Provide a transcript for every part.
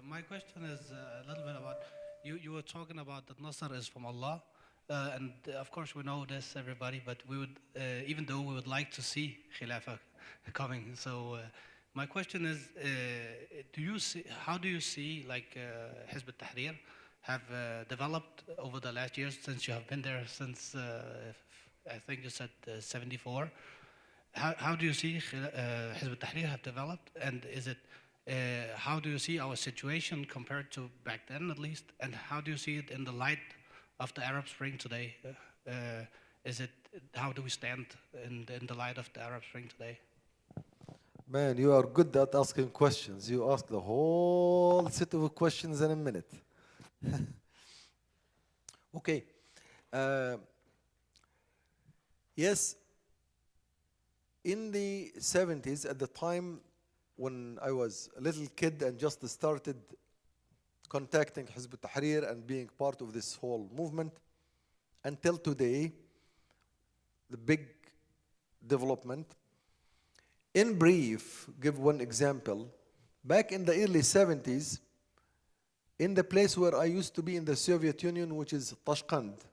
My question is a little bit about you were talking about that Nasr is from Allah, and of course we know this, everybody. But we would, even though we would like to see Khilafah coming. So my question is, do you see? How do you see like Hizb-ut-tahrir have developed over the last years since you have been there since I think you said 74? How do you see Hizb-ut-Tahrir have developed, and is it how do you see our situation compared to back then, at least, and how do you see it in the light of the Arab Spring today? Is it how do we stand in the light of the Arab Spring today? Man, you are good at asking questions. You ask the whole set of questions in a minute. Okay. Uh, yes, in the 70s, at the time when I was a little kid and just started contacting Hizb ut-Tahrir and being part of this whole movement, until today, the big development. In brief, give one example. Back in the early 70s, in the place where I used to be in the Soviet Union, which is Tashkent,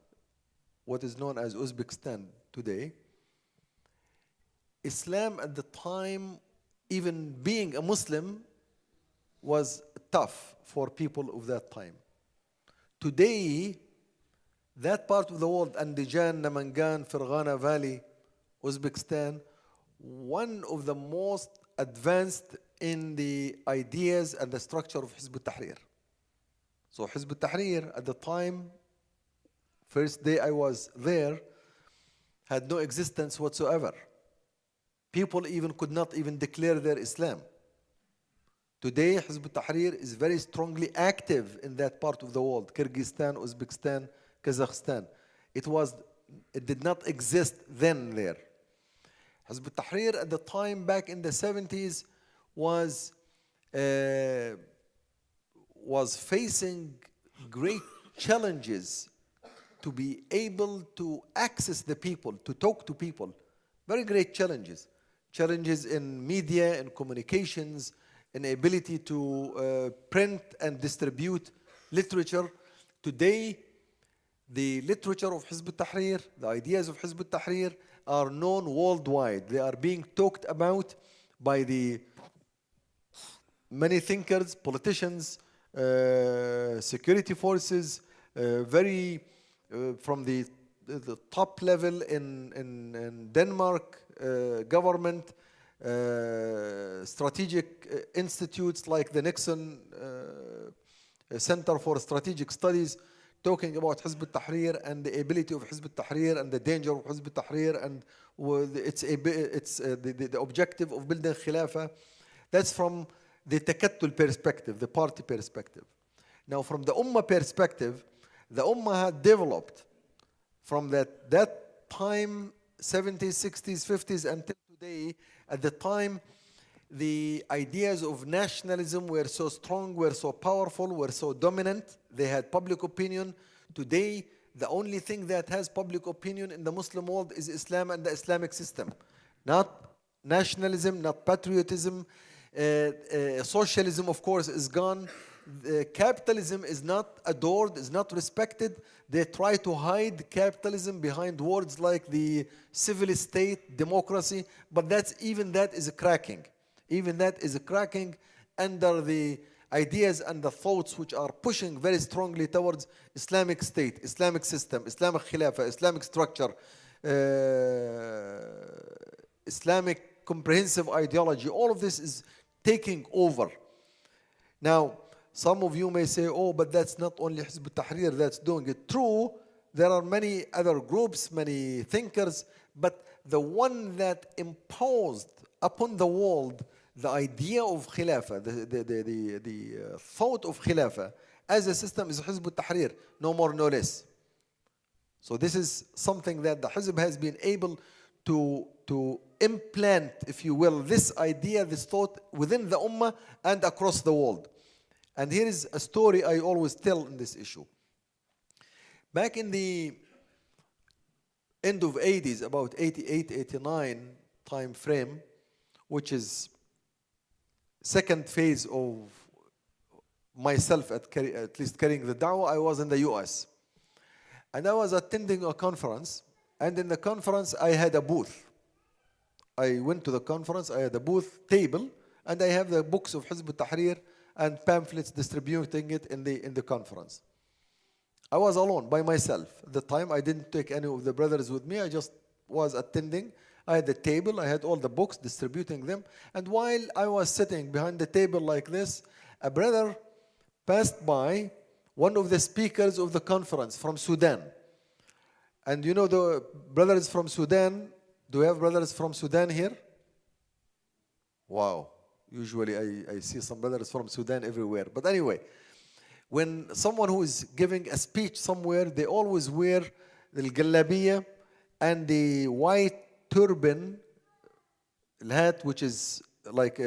what is known as Uzbekistan today, Islam at the time, even being a Muslim, was tough for people of that time. Today, that part of the world, Andijan, Namangan, Fergana Valley, Uzbekistan, one of the most advanced in the ideas and the structure of Hizb ut-Tahrir. So Hizb ut-Tahrir at the time, first day I was there, had no existence whatsoever. People even could not even declare their Islam. Today, Hizb ut-Tahrir is very strongly active in that part of the world, Kyrgyzstan, Uzbekistan, Kazakhstan. It did not exist then there. Hizb ut-Tahrir at the time, back in the 70s, was facing great challenges to be able to access the people, to talk to people. Very great challenges. Challenges in media and communications, in ability to print and distribute literature. Today, the literature of Hizb ut-Tahrir, the ideas of Hizb ut-Tahrir are known worldwide. They are being talked about by the many thinkers, politicians, security forces, from the top level in Denmark, government, strategic institutes like the Nixon Center for Strategic Studies, talking about Hizb ut-Tahrir and the ability of Hizb ut-Tahrir and the danger of Hizb ut-Tahrir and the objective of building Khilafah. That's from the Takattul perspective, the party perspective. Now from the Ummah perspective, the Ummah had developed from that time, 70s, 60s, 50s until today. At the time, the ideas of nationalism were so strong, were so powerful, were so dominant. They had public opinion. Today, the only thing that has public opinion in the Muslim world is Islam and the Islamic system. Not nationalism, not patriotism. Socialism, of course, is gone. Capitalism is not adored, is not respected. They try to hide capitalism behind words like the civil state, democracy, but even that is cracking. Even that is cracking under the ideas and the thoughts which are pushing very strongly towards Islamic state, Islamic system, Islamic Khilafah, Islamic structure, Islamic comprehensive ideology. All of this is taking over. Now, some of you may say, oh, but that's not only Hizb ut-Tahrir that's doing it. True, there are many other groups, many thinkers, but the one that imposed upon the world the idea of Khilafah, the thought of Khilafah as a system is Hizb ut-Tahrir, no more, no less. So this is something that the Hizb has been able to implant, if you will, this idea, this thought within the Ummah and across the world. And here is a story I always tell in this issue. Back in the end of 80s, about 88, 89 time frame, which is second phase of myself at least carrying the da'wah, I was in the US. And I was attending a conference, and in the conference I had a booth. I went to the conference, I had a booth table, and I have the books of Hizib-ut-tahrir and pamphlets distributing it in the conference. I was alone by myself. At the time, I didn't take any of the brothers with me. I just was attending. I had the table. I had all the books, distributing them. And while I was sitting behind the table like this, a brother passed by, one of the speakers of the conference from Sudan. And you know the brothers from Sudan, do we have brothers from Sudan here? Wow. Usually I see some brothers from Sudan everywhere. But anyway, when someone who is giving a speech somewhere, they always wear the galabiya and the white turban hat, which is like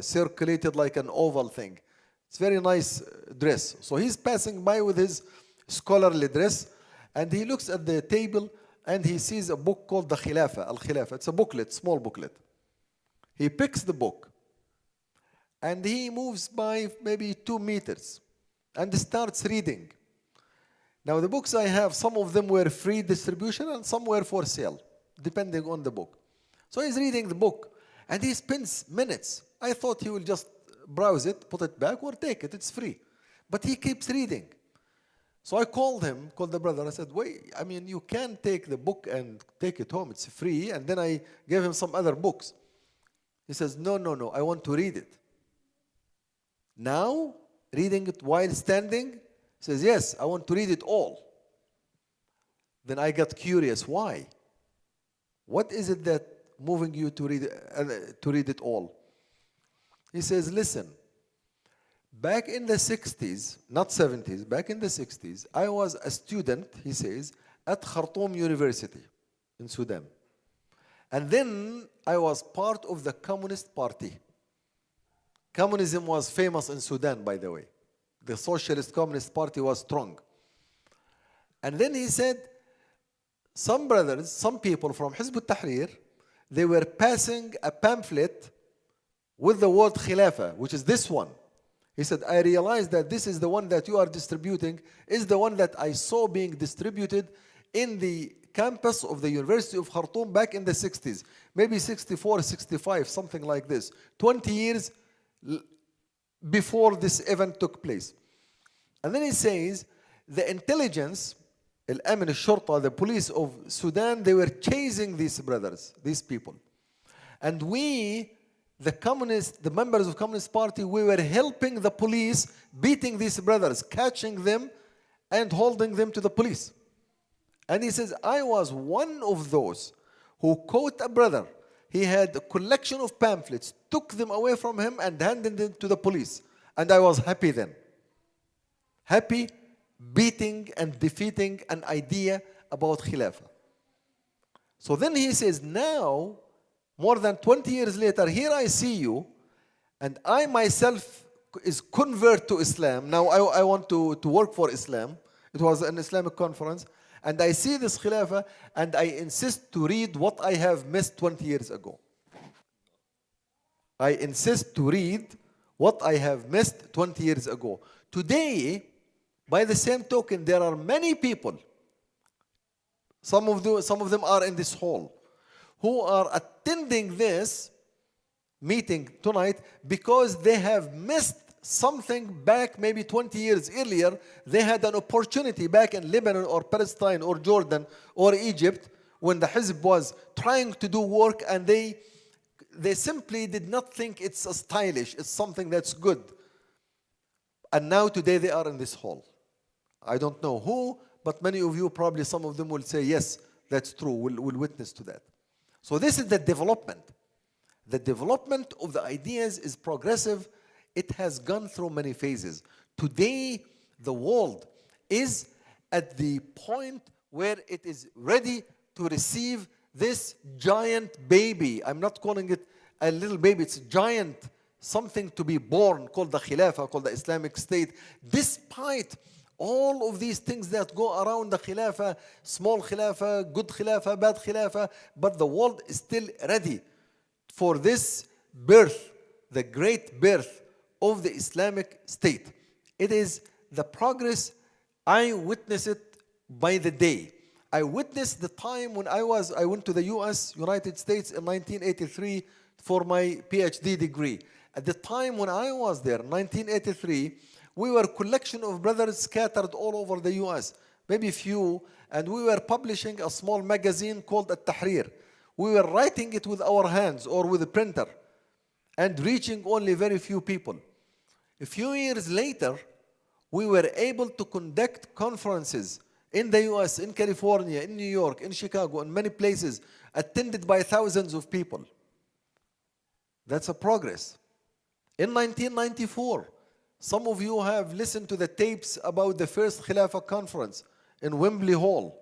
circulated like an oval thing. It's very nice dress. So he's passing by with his scholarly dress, and he looks at the table and he sees a book called the Khilafah, Al-Khilafah. It's a booklet, small booklet. He picks the book and he moves by maybe 2 meters and starts reading. Now the books I have, some of them were free distribution and some were for sale, depending on the book. So he's reading the book and he spends minutes. I thought he will just browse it, put it back, or take it, it's free. But he keeps reading. So I called the brother. I said, wait, I mean, you can take the book and take it home, it's free. And then I gave him some other books. He says, no, I want to read it. Now, reading it while standing? He says, yes, I want to read it all. Then I got curious, why? What is it that moving you to read it all? He says, listen, back in the 60s, not 70s, back in the 60s, I was a student, he says, at Khartoum University in Sudan. And then I was part of the Communist Party. Communism was famous in Sudan, by the way. The Socialist Communist Party was strong. And then he said, some brothers, some people from Hizib-ut-tahrir, they were passing a pamphlet with the word Khilafah, which is this one. He said, I realized that this is the one that you are distributing, is the one that I saw being distributed in the campus of the University of Khartoum back in the 60s. Maybe 64, 65, something like this. 20 years before this event took place. And then he says, the intelligence, Al-Amin al-Shurta, the police of Sudan, they were chasing these brothers, these people. And we, the members of the Communist Party, we were helping the police, beating these brothers, catching them and holding them to the police. And he says, I was one of those who caught a brother. He had a collection of pamphlets, took them away from him and handed them to the police. And I was happy then. Happy beating and defeating an idea about Khilafah. So then he says, now, more than 20 years later, here I see you, and I myself is convert to Islam. Now I want to work for Islam. It was an Islamic conference. And I see this Khilafah, and I insist to read what I have missed 20 years ago. I insist to read what I have missed 20 years ago. Today, by the same token, there are many people, some of them are in this hall, who are attending this meeting tonight because they have missed something back maybe 20 years earlier. They had an opportunity back in Lebanon or Palestine or Jordan or Egypt when the Hizb was trying to do work, and they simply did not think it's a stylish, it's something that's good. And now today they are in this hall. I don't know who, but many of you, probably some of them will say, yes, that's true, will witness to that. So this is the development. The development of the ideas is progressive. It has gone through many phases. Today, the world is at the point where it is ready to receive this giant baby. I'm not calling it a little baby, it's a giant, something to be born, called the Khilafah, called the Islamic State. Despite all of these things that go around the Khilafah, small Khilafah, good Khilafah, bad Khilafah, but the world is still ready for this birth, the great birth of the Islamic State. It is the progress. I witness it by the day. I witnessed the time when I went to the US, United States in 1983 for my PhD degree. At the time when I was there, 1983, we were a collection of brothers scattered all over the US, maybe few, and we were publishing a small magazine called Hizib-ut-tahrir. We were writing it with our hands or with a printer and reaching only very few people. A few years later, we were able to conduct conferences in the US, in California, in New York, in Chicago, in many places, attended by thousands of people. That's a progress. In 1994, some of you have listened to the tapes about the first Khilafah conference in Wembley Hall,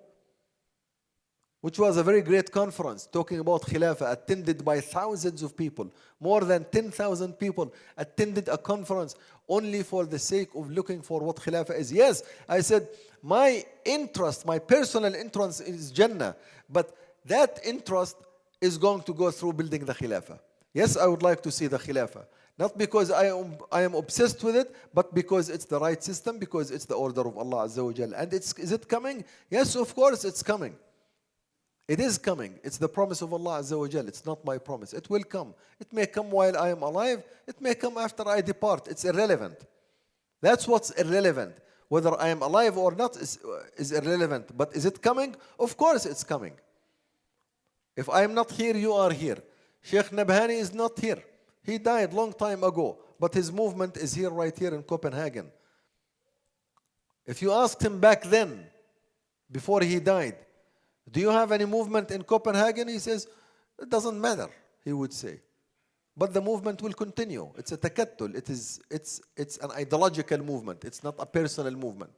which was a very great conference talking about Khilafah, attended by thousands of people. More than 10,000 people attended a conference only for the sake of looking for what Khilafah is. Yes, I said, my interest, my personal interest is Jannah, but that interest is going to go through building the Khilafah. Yes, I would like to see the Khilafah. Not because I am obsessed with it, but because it's the right system, because it's the order of Allah Azza wa Jal. And is it coming? Yes, of course it's coming. It is coming. It's the promise of Allah Azza wa Jal. It's not my promise. It will come. It may come while I am alive. It may come after I depart. It's irrelevant. That's what's irrelevant. Whether I am alive or not is irrelevant. But is it coming? Of course it's coming. If I am not here, you are here. Sheikh Nabhani is not here. He died long time ago, but his movement is here, right here in Copenhagen. If you asked him back then, before he died, do you have any movement in Copenhagen? He says, it doesn't matter, he would say. But the movement will continue. It's a takattul. It's an ideological movement. It's not a personal movement.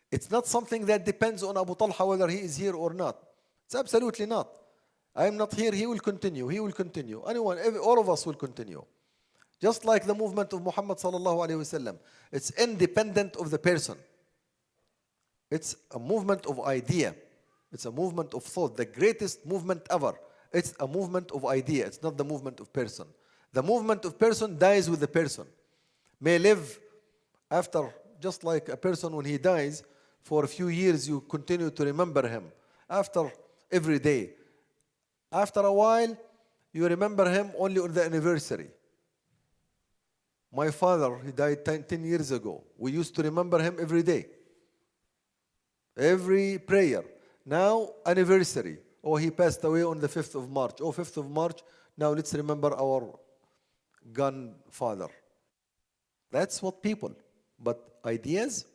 It's not something that depends on Abu Talha whether he is here or not. It's absolutely not. I am not here, he will continue, he will continue. Anyone, all of us will continue. Just like the movement of Muhammad sallallahu alayhi wasallam. It's independent of the person. It's a movement of idea. It's a movement of thought, the greatest movement ever. It's a movement of idea, it's not the movement of person. The movement of person dies with the person. May live after, just like a person when he dies, for a few years you continue to remember him. After every day. After a while, you remember him only on the anniversary. My father, he died 10 years ago. We used to remember him every day. Every prayer. Now, anniversary. Oh, he passed away on the 5th of March. Oh, 5th of March. Now let's remember our grandfather. That's what people. But ideas,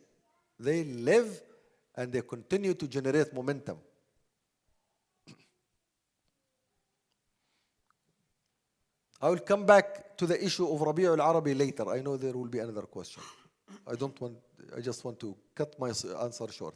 they live and they continue to generate momentum. I will come back to the issue of Rabi' al-Arabi later. I know there will be another question. I just want to cut my answer short.